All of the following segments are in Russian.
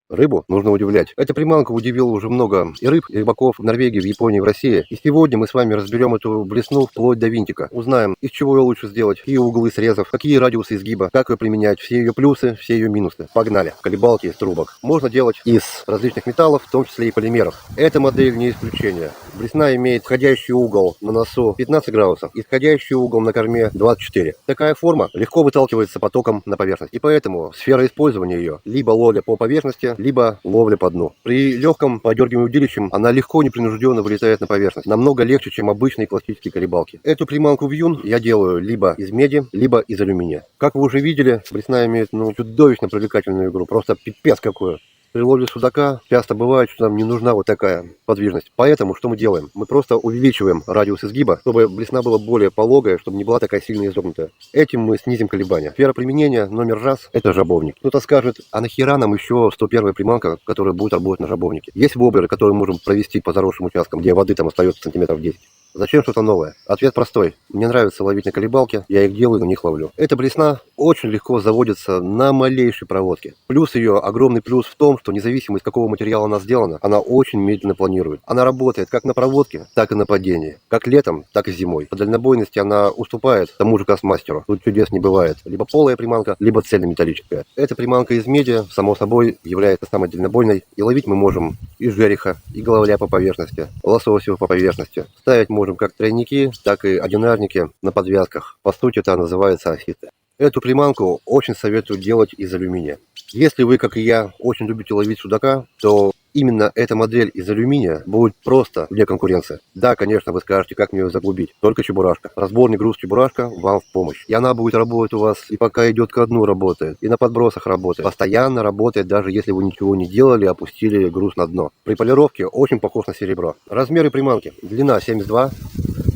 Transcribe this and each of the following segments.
Рыбу нужно удивлять. Эта приманка удивила уже много и рыб, и рыбаков в Норвегии, в Японии, в России. И сегодня мы с вами разберем эту блесну вплоть до винтика. Узнаем, из чего ее лучше сделать, какие углы срезов, какие радиусы изгиба, как ее применять, все ее плюсы, все ее минусы. Погнали! Колебалки из трубок. Можно делать из различных металлов, в том числе и полимеров. Эта модель не исключение. Блесна имеет входящий угол на носу 15 градусов, исходящий угол на корме 24. Такая форма легко выталкивается потоком на поверхность. И поэтому сфера использования ее либо ловля по поверхности, либо ловля по дну. При легком подергивании удилищем она легко, непринужденно вылетает на поверхность. Намного легче, чем обычные классические колебалки. Эту приманку вьюн я делаю либо из меди, либо из алюминия. Как вы уже видели, блесна имеет чудовищно привлекательную игру. Просто пипец какую. При ловле судака часто бывает, что нам не нужна вот такая подвижность. Поэтому что мы делаем? Мы просто увеличиваем радиус изгиба, чтобы блесна была более пологая, чтобы не была такая сильно изогнутая. Этим мы снизим колебания. Сфера применения номер раз – это жабовник. Кто-то скажет, а нахера нам еще 101-я приманка, которая будет работать на жабовнике? Есть воблеры, которые можем провести по заросшим участкам, где воды там остается сантиметров 10. Зачем что-то новое? Ответ простой. Мне нравится ловить на колебалке, я их делаю, на них ловлю. Эта блесна очень легко заводится на малейшей проводке. Плюс ее, огромный плюс в том, что независимо из какого материала она сделана, она очень медленно планирует. Она работает как на проводке, так и на падении. Как летом, так и зимой. По дальнобойности она уступает тому же кастмастеру. Тут чудес не бывает. Либо полая приманка, либо цельнометаллическая. Эта приманка из меди, само собой, является самой дальнобойной. И ловить мы можем и жереха, и головля по поверхности, лососев по поверхности. Ставить можем как тройники, так и одинарники на подвязках. По сути, это называется оситы. Эту приманку очень советую делать из алюминия. Если вы, как и я, очень любите ловить судака, то именно эта модель из алюминия будет просто вне конкуренции. Да, конечно, вы скажете, как мне ее заглубить. Только чебурашка. Разборный груз чебурашка вам в помощь. И она будет работать у вас, и пока идет ко дну работает, и на подбросах работает. Постоянно работает, даже если вы ничего не делали, опустили груз на дно. При полировке очень похож на серебро. Размеры приманки. Длина 72.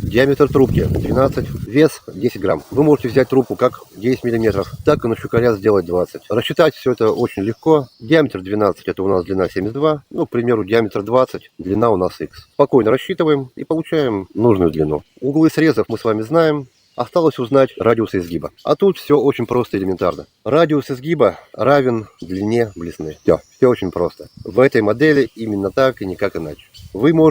Диаметр трубки 12, вес 10 грамм. Вы можете взять трубку как 10 миллиметров, так и на щукаря сделать 20. Рассчитать все это очень легко. Диаметр 12, это у нас длина 72. Ну, к примеру, диаметр 20, длина у нас X. Спокойно рассчитываем и получаем нужную длину. Углы срезов мы с вами знаем. Осталось узнать радиус изгиба. А тут все очень просто и элементарно. Радиус изгиба равен длине блесны. Все очень просто. В этой модели именно так и никак иначе. Вы можете